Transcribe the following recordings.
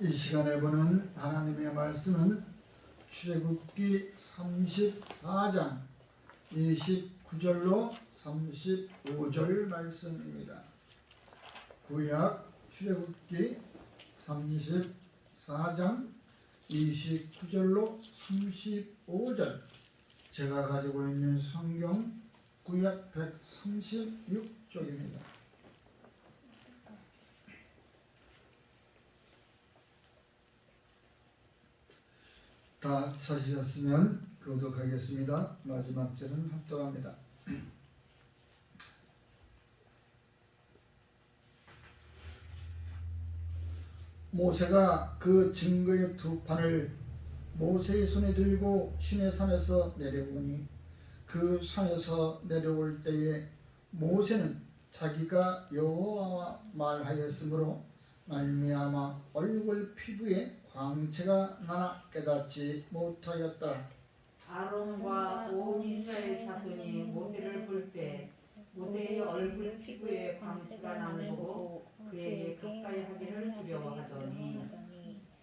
이 시간에 보는 하나님의 말씀은 출애굽기 34장 29절로 35절 말씀입니다. 구약 출애굽기 34장 29절로 35절, 제가 가지고 있는 성경 구약 136쪽입니다. 다 찾으셨으면 교독하겠습니다. 마지막 절은 합독합니다. 모세가 그 증거의 두 판을 모세의 손에 들고 시내산에서 내려오니 그 산에서 내려올 때에 모세는 자기가 여호와와 말하였으므로 말미암아 얼굴 피부에 광채가 나나 깨닫지 못하였더라. 아론과 온 이스라엘 자손이 모세를 볼 때 모세의 얼굴 피부에 광채가 나는 보고 그에게 가까이 하기를 두려워하더니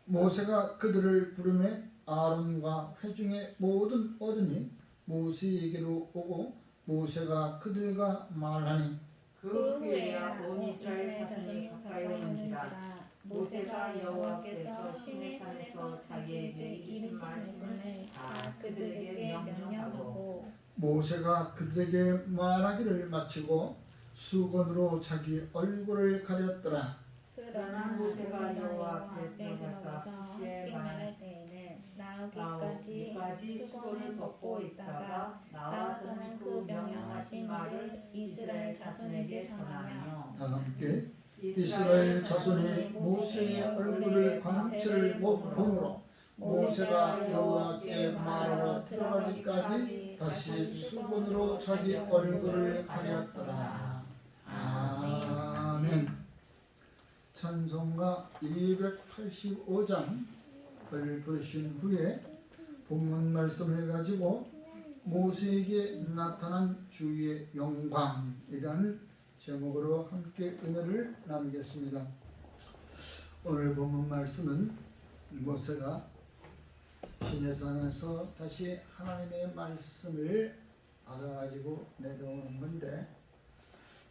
모세가 그들을 부르매 아론과 회중의 모든 어른이 모세에게로 오고 모세가 그들과 말하니 그 후에야 온 이스라엘 자손이 가까이 오는지라. 모세가 여호와께서 시내산에서 자기에게 이르신 말씀을 다 그들에게 명령하고 모세가 그들에게 말하기를 마치고 수건으로 자기 얼굴을 가렸더라. 그러나 모세가 여호와 앞에 들어가서 그의 말할 때에는 나오기까지 수건을 벗고 있다가 나와서는 그 명령하신 말을 이스라엘 자손에게 전하며 다 함께 이스라엘 자손이 모세의 얼굴을 광채를 못 보므로 모세가 여호와께 말하러 들어가기까지 다시 수건으로 자기 얼굴을 가렸더라. 아멘. 찬송가 285장을 부르신 후에 본문 말씀을 가지고 모세에게 나타난 주의 영광이라는 제목으로 함께 은혜를 나누겠습니다. 오늘 본문 말씀은 모세가 시내산에서 다시 하나님의 말씀을 받아가지고 내려오는 건데,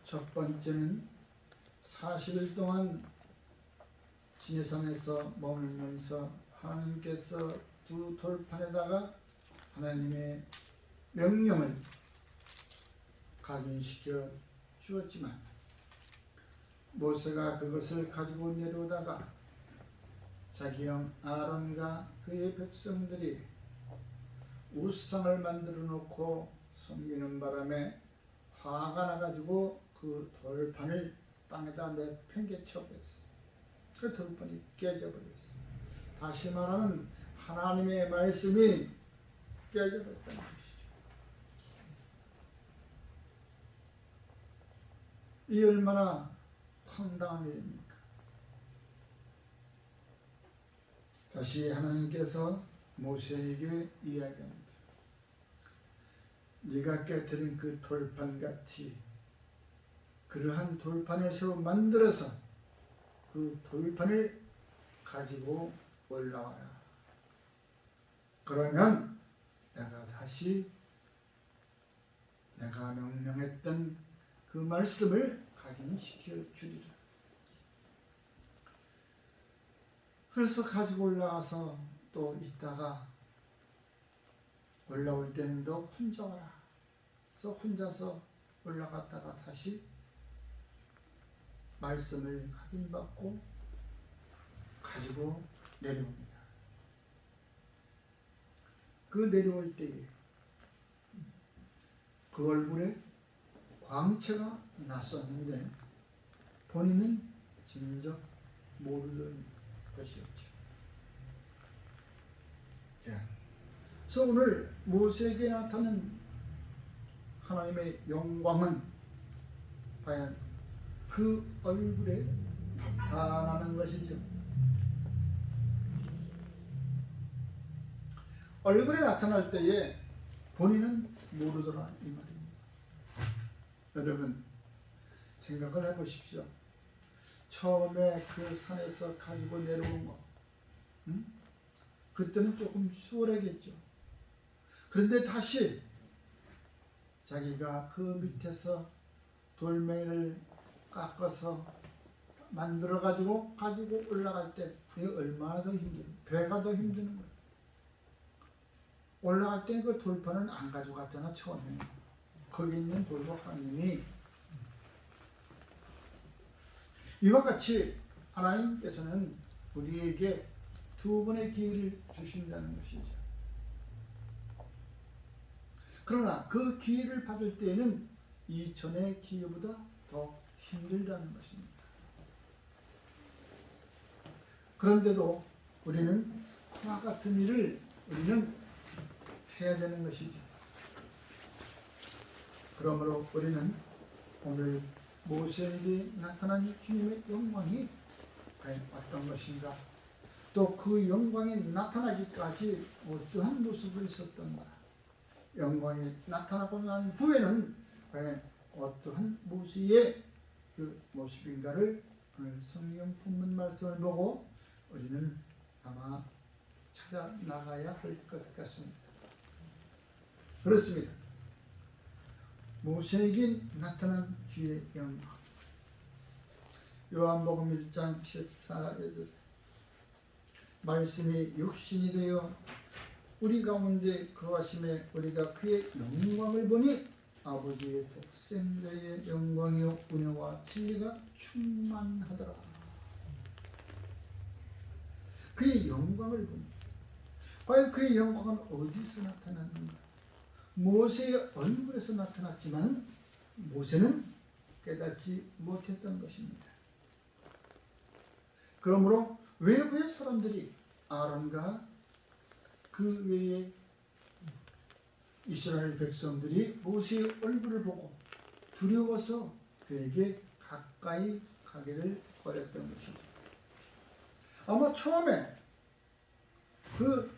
첫 번째는 40일 동안 시내산에서 머물면서 하나님께서 두 돌판에다가 하나님의 명령을 각인시켜 주었지만 모세가 그것을 가지고 내려오다가 자기 형 아론과 그의 백성들이 우상을 만들어 놓고 섬기는 바람에 화가 나가지고 그 돌판을 땅에다 내팽개쳐 버렸어요. 그 돌판이 깨져버렸어요. 다시 말하면 하나님의 말씀이 깨져버렸다는 것이죠. 이 얼마나 황당한 일입니까? 다시 하나님께서 모세에게 이야기합니다. 네가 깨뜨린 그 돌판같이 그러한 돌판을 새로 만들어서 그 돌판을 가지고 올라와라. 그러면 내가 다시 내가 명령했던 그 말씀을 각인시켜 주리라. 그래서 가지고 올라와서 또 있다가 올라올 때는 너 혼자 와라. 그래서 혼자서 올라갔다가 다시 말씀을 각인받고 가지고 내려옵니다. 그 내려올 때에 그 얼굴에 광채가 났었는데 본인은 진작 모르는 것이었죠. 자, 그래서 오늘 모세에게 나타난 하나님의 영광은 과연 그 얼굴에 나타나는 것이죠. 얼굴에 나타날 때에 본인은 모르더라 이 말입니다. 여러분 생각을 해보십시오. 처음에 그 산에서 가지고 내려온 거, 그때는 조금 수월하겠죠. 그런데 다시 자기가 그 밑에서 돌멩이를 깎아서 만들어 가지고 올라갈 때 이게 얼마나 더 힘들어요. 배가 더 힘드는 거예요. 올라갈 때 그 돌판은 안 가져갔잖아. 처음에 거기 있는 돌고 하나님이 이와 같이 하나님께서는 우리에게 두 번의 기회를 주신다는 것이죠. 그러나 그 기회를 받을 때에는 이전의 기회보다 더 힘들다는 것입니다. 그런데도 우리는 그와 같은 일을 우리는 해야 되는 것이죠. 그러므로 우리는 오늘 모세에게 나타난 주님의 영광이 과연 어떤 것인가, 또 그 영광이 나타나기까지 어떠한 모습을 있었던가, 영광이 나타나고 난 후에는 과연 어떠한 모세의 그 모습인가를 오늘 성경 본문 말씀을 보고 우리는 아마 찾아 나가야 할 것 같습니다. 그렇습니다. 모세에게 나타난 주의 영광. 요한복음 1장 14절 말씀이 육신이 되어 우리 가운데 거하심에 우리가 그의 영광을 보니 아버지의 독생자의 영광이요 은혜와 진리가 충만하더라. 그의 영광을 보니, 과연 그의 영광은 어디서 나타났는가? 모세의 얼굴에서 나타났지만 모세는 깨닫지 못했던 것입니다. 그러므로 외부의 사람들이 아론과 그 외에 이스라엘 백성들이 모세의 얼굴을 보고 두려워서 그에게 가까이 가기를 꺼렸던 것이죠. 아마 처음에 그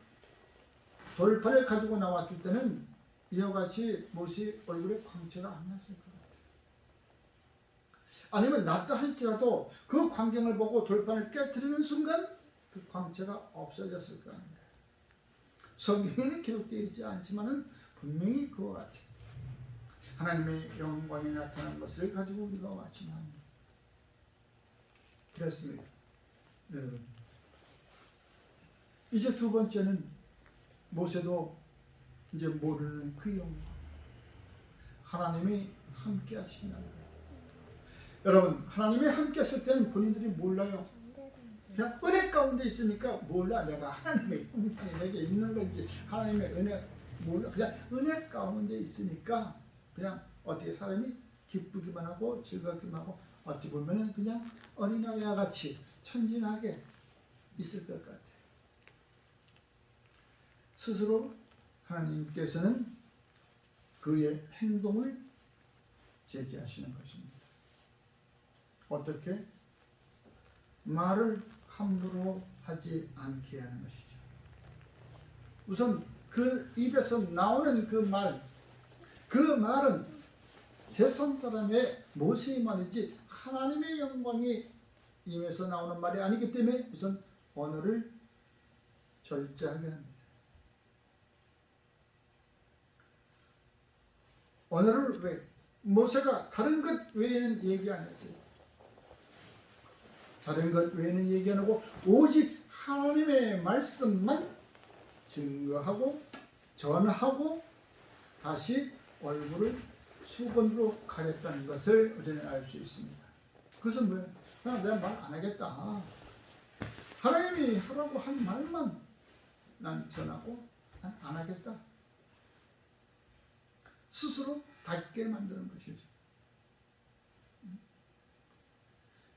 돌판을 가지고 나왔을 때는 이와 같이 모세의 얼굴에 광채가 안 났을 것 같아요. 아니면 났다 할지라도 그 광경을 보고 돌판을 깨트리는 순간 그 광채가 없어졌을 거 아닙니까? 성경에는 기록되어 있지 않지만 분명히 그와 같이 하나님의 영광이 나타난 것을 가지고 우리가 왔지만 그렇습니다. 여러분, 이제 두 번째는 모세도 이제 모르는 그 영광, 하나님이 함께 하신다는 거예요. 여러분, 하나님이 함께 하실 때는 본인들이 몰라요. 그냥 은혜 가운데 있으니까 몰라. 내가 하나님의 형상이 내게 있는 건지 하나님의 은혜 몰라. 그냥 은혜 가운데 있으니까 그냥 어떻게 사람이 기쁘기만 하고 즐겁기만 하고 어찌 보면 그냥 어린아이와 같이 천진하게 있을 것 같아요. 스스로 하나님께서는 그의 행동을 제지하시는 것입니다. 어떻게? 말을 함부로 하지 않게 하는 것이죠. 우선 그 입에서 나오는 그 말은 세상 사람의 모세의 말이지 하나님의 영광이 임해서 나오는 말이 아니기 때문에 우선 언어를 절제하게 합니다. 언어를 왜? 모세가 다른 것 외에는 얘기 안 했어요. 다른 것 외에는 얘기 안 하고 오직 하나님의 말씀만 증거하고 전하고 다시 얼굴을 수건으로 가렸다는 것을 우리는 알 수 있습니다. 그것은 뭐예요? 그냥 내가 말 안 하겠다. 하나님이 하라고 한 말만 난 전하고 난 안 하겠다. 스스로 닫게 만드는 것이죠.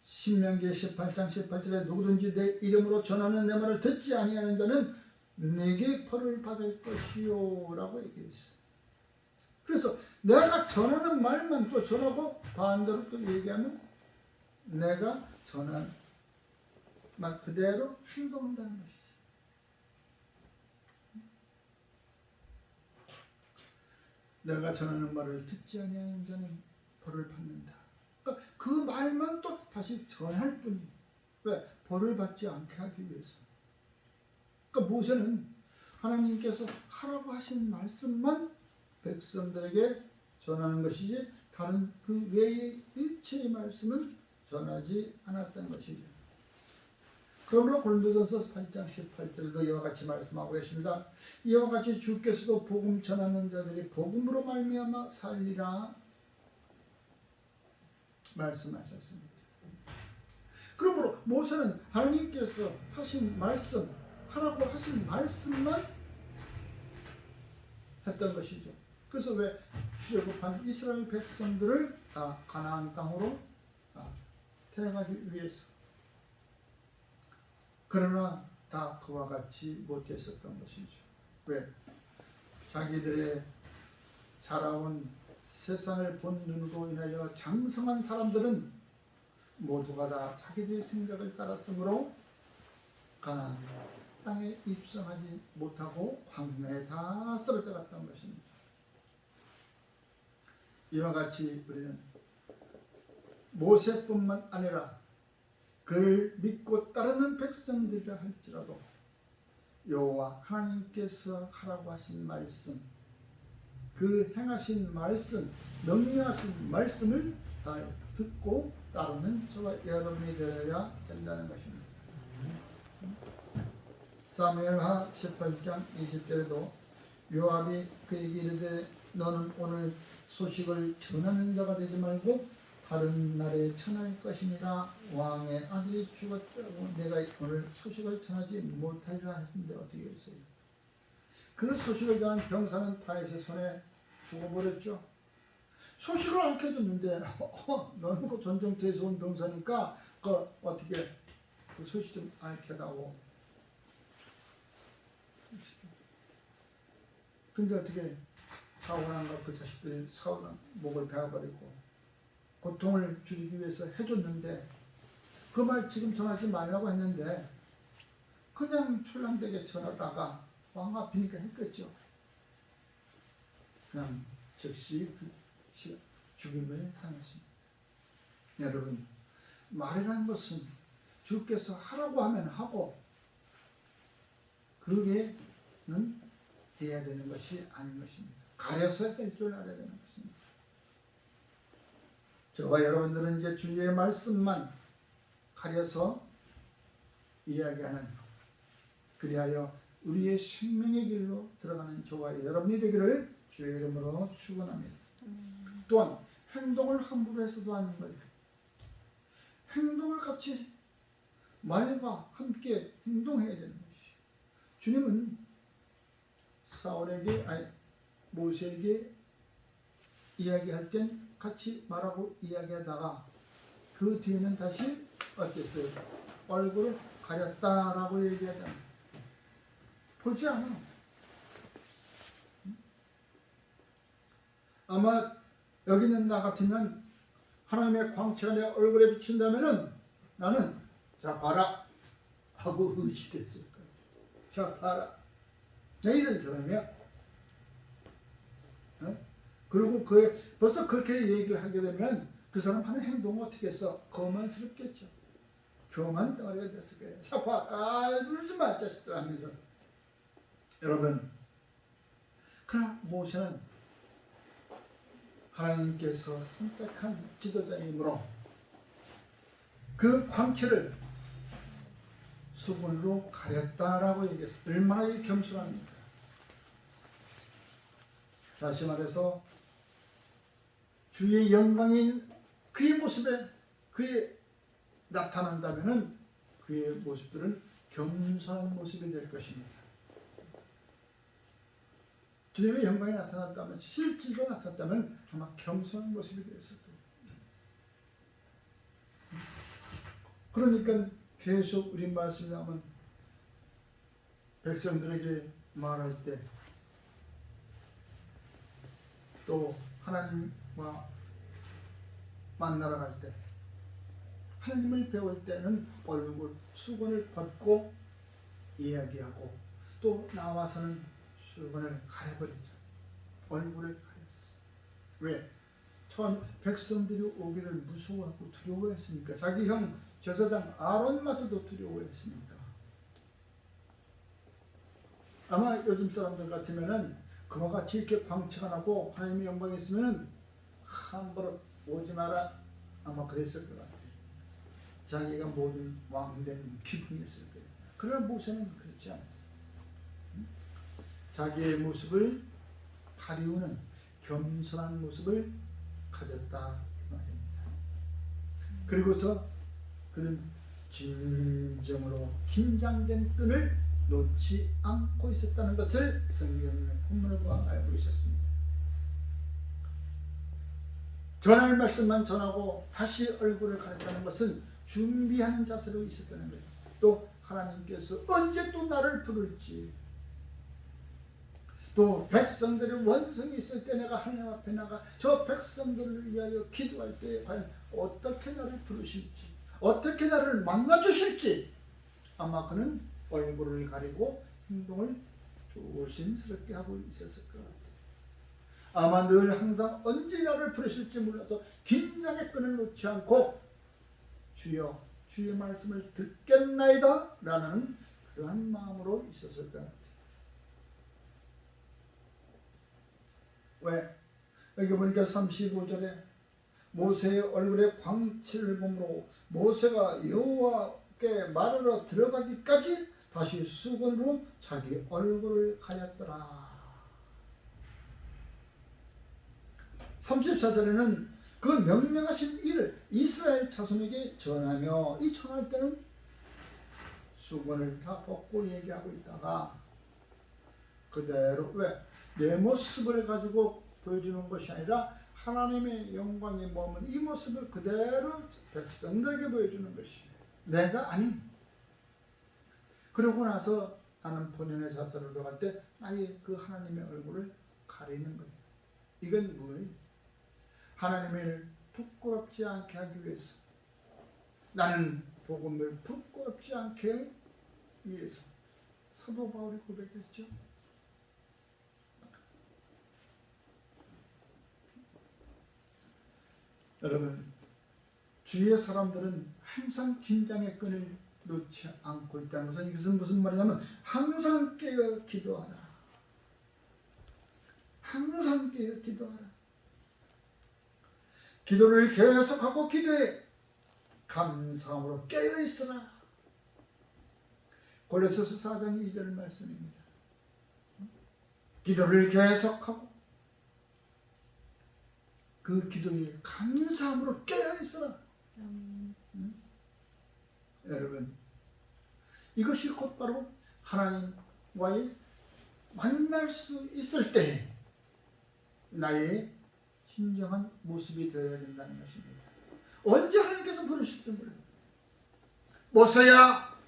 신명기 18장 18절에 누구든지 내 이름으로 전하는 내 말을 듣지 아니하는 자는 내게 벌을 받을 것이요 라고 얘기했어요. 그래서 내가 전하는 말만 또 전하고 반대로 또 얘기하면 내가 전한 말 그대로 행동한다는 것이죠. 내가 전하는 말을 듣지 아니하는 자는 벌을 받는다. 그러니까 그 말만 또 다시 전할 뿐이에요. 왜? 벌을 받지 않게 하기 위해서. 그러니까 모세는 하나님께서 하라고 하신 말씀만 백성들에게 전하는 것이지 다른 그 외의 일체의 말씀은 전하지 않았던 것이죠. 그러므로 고린도전서 8장 18절에도 이와 같이 말씀하고 계십니다. 이와 같이 주께서도 복음 전하는 자들이 복음으로 말미암아 살리라 말씀하셨습니다. 그러므로 모세는 하나님께서 하신 말씀, 하라고 하신 말씀만 했던 것이죠. 그래서 왜 출애굽한 이스라엘 백성들을 다 가나안 땅으로 데려가기 위해서. 그러나 다 그와 같이 못했었던 것이죠. 왜? 자기들의 자라온 세상을 본 눈으로 인하여 장성한 사람들은 모두가 다 자기들의 생각을 따랐으므로 가나안 땅에 입성하지 못하고 광야에 다 쓰러져 갔던 것입니다. 이와 같이 우리는 모세뿐만 아니라 그를 믿고 따르는 백성들이라 할지라도 여호와 하나님께서 하라고 하신 말씀, 그 행하신 말씀, 명령하신 말씀을 다 듣고 따르는 저와 여러분이 되어야 된다는 것입니다. 사무엘하 18장 20절에도 요압이 그에게 이르되 너는 오늘 소식을 전하는 자가 되지 말고 다른 나라에 전할 것이니라. 왕의 아들이 죽었다고 내가 오늘 소식을 전하지 못하리라 했는데 어떻게 했어요? 그 소식을 전한 병사는 다윗의 손에 죽어버렸죠. 소식을 알려줬는데 너는 그 전쟁터에서 온 병사니까 어떻게 그 소식 좀 알려다오. 근데 어떻게 사울왕과 그 자식들이 사울왕 목을 베어버리고 고통을 줄이기 위해서 해줬는데 그 말 지금 전하지 말라고 했는데 그냥 출렁대게 전하다가 왕 앞이니까 했겠죠. 그냥 즉시 죽임을 당했습니다. 여러분, 말이라는 것은 주께서 하라고 하면 하고 그게는 해야 되는 것이 아닌 것입니다. 가려서 할 줄 알아야 되는 것입니다. 저와 여러분들은 이제 주의 말씀만 가려서 이야기하는, 그리하여 우리의 생명의 길로 들어가는 저와 여러분이 되기를 주의 이름으로 축원합니다. 또한 행동을 함부로 해서도 하는 거예요. 행동을 같이 말과 함께 행동해야 되는 것이죠. 주님은 모세에게 이야기할 땐 같이 말하고 이야기하다가 그 뒤에는 다시 어땠어요? 얼굴을 가렸다라고 얘기하잖아요. 보지 않아. 아마 여기 있는 나 같으면 하나님의 광채가 내 얼굴에 비친다면은 나는 자 봐라 하고 의시됐을 거예요. 자 봐라. 내 이런 사람이야. 그리고 벌써 그렇게 얘기를 하게 되면 그 사람 하는 행동은 어떻게 했어? 거만스럽겠죠. 교만 덩어리가 됐을 거예요. 자 봐, 까불지 마 자식들 하면서. 여러분, 그러나 모세는 하나님께서 선택한 지도자이므로 그 광채를 수분으로 가렸다라고 얘기했어요. 얼마나 겸손합니까? 다시 말해서 주의 영광이 그의 모습에 그의 나타난다면은 그의 모습들은 겸손한 모습이 될 것입니다. 주님의 영광이 나타났다면, 실제로 나타났다면 아마 겸손한 모습이 되었을 거예요. 그러니까 계속 우리 말씀이 나오면 백성들에게 말할 때, 또 하나님과 만나러 갈 때, 하나님을 배울 때는 얼굴 수건을 벗고 이야기하고, 또 나와서는 수건을 가려버리죠. 얼굴을 가렸어. 왜? 처음 백성들이 오기를 무서워하고 두려워했으니까. 자기 형 제사장 아론마저도 두려워했으니까. 아마 요즘 사람들 같으면은 그와 같이 이렇게 광채가 나고 하나님의 영광이 있으면은 함부로 오지 마라 아마 그랬을 것 같아요. 자기가 모든 왕된 기분이었을 거예요. 그러나 모세는 그렇지 않았어요. 자기의 모습을 가리우는 겸손한 모습을 가졌다 이 말입니다. 그리고서 그는 진정으로 긴장된 끈을 놓지 않고 있었다는 것을 성경의 본문을 보아 알고 있었습니다. 전할 말씀만 전하고 다시 얼굴을 가렸다는 것은 준비하는 자세로 있었다는 것. 또 하나님께서 언제 또 나를 부를지, 또 백성들의 원성이 있을 때 내가 하나님 앞에 나가 저 백성들을 위하여 기도할 때 과연 어떻게 나를 부르실지, 어떻게 나를 만나 주실지 아마 그는 얼굴을 가리고 행동을 조심스럽게 하고 있었을 것 같아요. 아마 늘 항상 언제 나를 부르실지 몰라서 긴장의 끈을 놓지 않고 주여 주의 말씀을 듣겠나이다 라는 그러한 마음으로 있었을 것 같아요. 왜? 여기 보니까 35절에 모세의 얼굴에 광채를 보므로 모세가 여호와께 말하러 들어가기까지 다시 수건으로 자기 얼굴을 가렸더라. 34절에는 그 명령하신 일을 이스라엘 자손에게 전하며 이 전할 때는 수건을 다 벗고 얘기하고 있다가 그대로 왜? 내 모습을 가지고 보여주는 것이 아니라 하나님의 영광이 머문 이 모습을 그대로 백성들에게 보여주는 것이 내가 아닌. 그러고 나서 나는 본연의 자세로 들어갈 때 나의 그 하나님의 얼굴을 가리는 거예요. 이건 뭐예요? 하나님을 부끄럽지 않게 하기 위해서, 나는 복음을 부끄럽지 않게 위해서 사도 바울이 고백했죠. 여러분, 주위의 사람들은 항상 긴장의 끈을 놓지 않고 있다는 것은 이것은 무슨 말이냐면 항상 깨어 기도하라. 항상 깨어 기도하라. 기도를 계속하고 기도해 감사함으로 깨어 있으라. 골로새서 4장 2절 말씀입니다. 기도를 계속하고 그 기도에 감사함으로 깨어 있으라. 여러분, 이것이 곧바로 하나님과의 만날 수 있을 때 나의 진정한 모습이 되어야 된다는 것입니다. 언제 하나님께서 부르실지 몰라요. 모세야,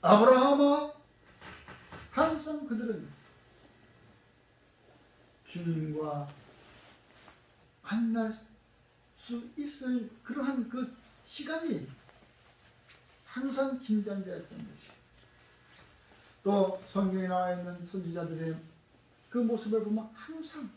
아브라함아, 항상 그들은 주님과 만날 수 있을 그러한 그 시간이 항상 긴장되었던 것이에요. 또 성경에 나와 있는 선지자들의 그 모습을 보면 항상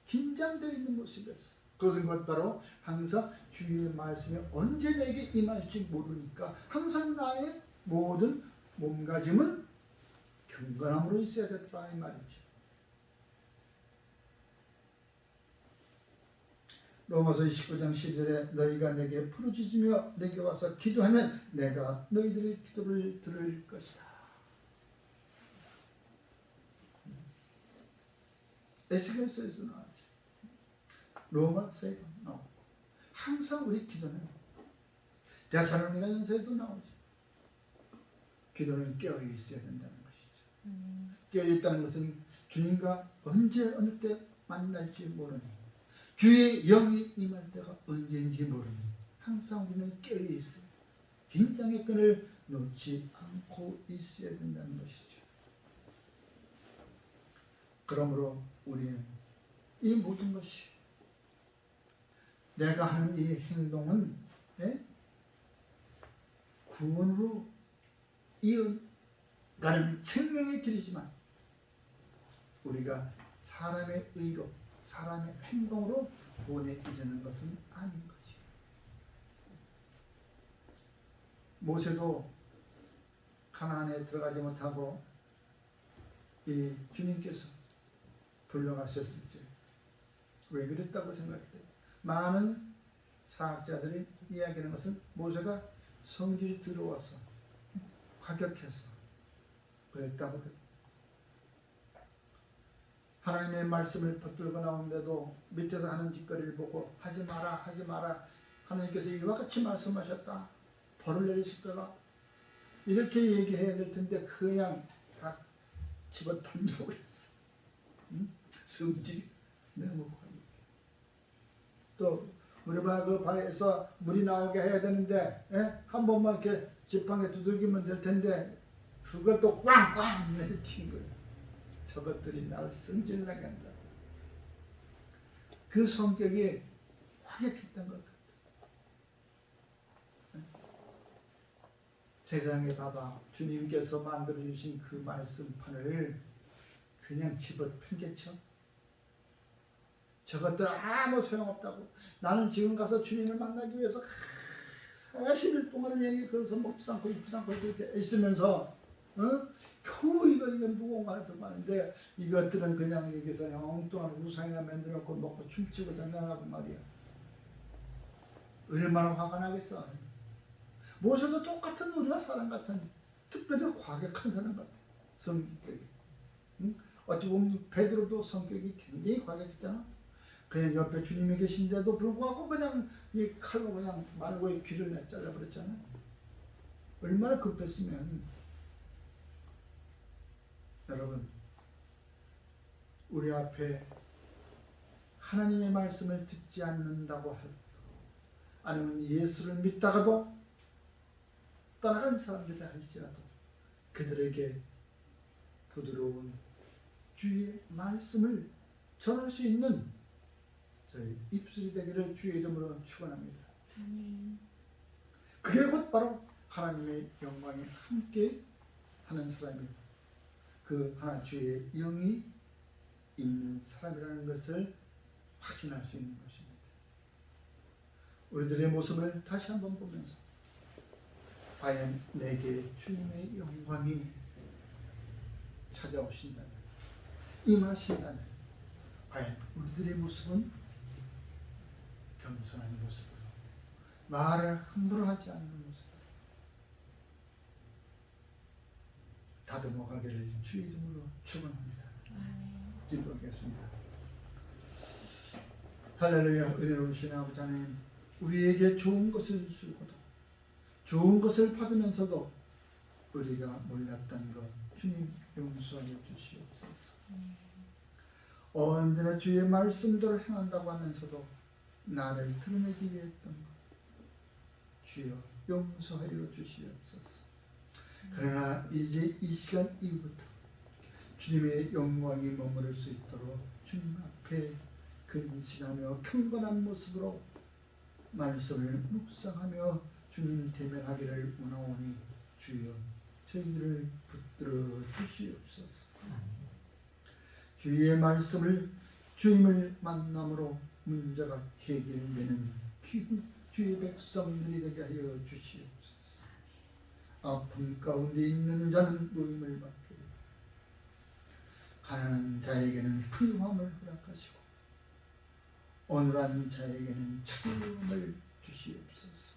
긴장되어 있는 모습이었어요. 그것은 곧바로 항상 주의 말씀이 언제 내게 임할지 모르니까 항상 나의 모든 몸가짐은 경건함으로 있어야 되더라 이 말이죠. 로마서 19장 10절에 너희가 내게 부르짖으며 내게 와서 기도하면 내가 너희들의 기도를 들을 것이다. 에스겔서에서 나왔죠. 로마서에도 나오고 항상 우리 기도는 데살로니가 전서에도 나오죠. 기도는 깨어 있어야 된다는 것이죠. 깨어 있다는 것은 주님과 언제 어느 때 만날지 모르니 주의 영이 임할 때가 언제인지 모르니 항상 우리는 깨어 있어요. 긴장의 끈을 놓지 않고 있어야 된다는 것이죠. 그러므로 우리는 이 모든 것이 내가 하는 이 행동은 구원으로 이어가는 생명의 길이지만 우리가 사람의 의로 사람의 행동으로 구원에 이르는 것은 아닌 거지. 모세도 가나안에 들어가지 못하고 이 주님께서 불러가셨을지 왜 그랬다고 생각해요? 많은 사학자들이 이야기하는 것은 모세가 성질이 들어와서 과격해서 그랬다고 그래요. 하나님의 말씀을 붙들고 나오는데도 밑에서 하는 짓거리를 보고 하지 마라 하지 마라, 하나님께서 이와 같이 말씀하셨다, 벌을 내리실 거라, 이렇게 얘기해야 될 텐데 그냥 다 집어 던지고 그랬어. 성질이 너무 과격해. 또 우리 그 바에서 물이 나오게 해야 되는데 한 번만 이렇게 지팡이 두들기면 될 텐데 그것도 꽝꽝 내친 거예요. 저것들이 나를 성질나게 한다. 그 성격이 과격했던 것 같아요. 세상에 봐봐, 주님께서 만들어 주신 그 말씀판을 그냥 집어 팽개쳐. 저것들 아무 소용없다고. 나는 지금 가서 주님을 만나기 위해서 40일 동안을 여기 걸어서 먹지도 않고 입지도 않고 이렇게 있으면서 겨우 이건 무언가를 들고 하는데 이것들은 그냥 여기서 엉뚱한 우상이나 만들어놓고 먹고 춤추고 장난하고 말이야. 얼마나 화가 나겠어. 모세도 똑같은 우리와 사람 같은, 특별히 과격한 사람 같아. 성격이. 어찌 보면 베드로도 성격이 굉장히 과격했잖아. 그냥 옆에 주님이 계신데도 불구하고 그냥 이 칼로 그냥 말고의 귀를 잘라버렸잖아. 얼마나 급했으면. 여러분, 우리 앞에 하나님의 말씀을 듣지 않는다고 하도, 아니면 예수를 믿다가도 떠나간 사람들이라 할지라도 그들에게 부드러운 주의 말씀을 전할 수 있는 저희 입술이 되기를 주의 이름으로 축원합니다. 그게 곧 바로 하나님의 영광에 함께 하는 사람입니다. 그 하나 주의 영이 있는 사람이라는 것을 확인할 수 있는 것입니다. 우리들의 모습을 다시 한번 보면서 과연 내게 주님의 영광이 찾아오신다면, 임하신다면 과연 우리들의 모습은 겸손한 모습으로, 말을 함부로 하지 않는 모습으로 다듬어 가기를 주의 이름으로 축원합니다. 기도하겠습니다. 할렐루야. 은혜로우신 아버지 하나님, 우리에게 좋은 것을 주고도 좋은 것을 받으면서도 우리가 몰랐던 것 주님 용서하여 주시옵소서. 언제나 주의 말씀대로 행한다고 하면서도 나를 드러내기 위해 했던 것 주여 용서하여 주시옵소서. 그러나 이제 이 시간 이후부터 주님의 영광이 머무를 수 있도록 주님 앞에 근신하며 경건한 모습으로 말씀을 묵상하며 주님 대면하기를 원하오니 주여 저희들을 붙들어 주시옵소서. 주의 말씀을 주님을 만남으로 문제가 해결되는 귀한 주의 백성들이 되게 하여 주시옵소서. 아픔 가운데 있는 자는 노임을 받게, 가난한 자에게는 풍요함을 허락하시고 온유한 자에게는 자유함을 주시옵소서.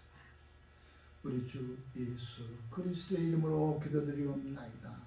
우리 주 예수 그리스도의 이름으로 기도드리옵나이다.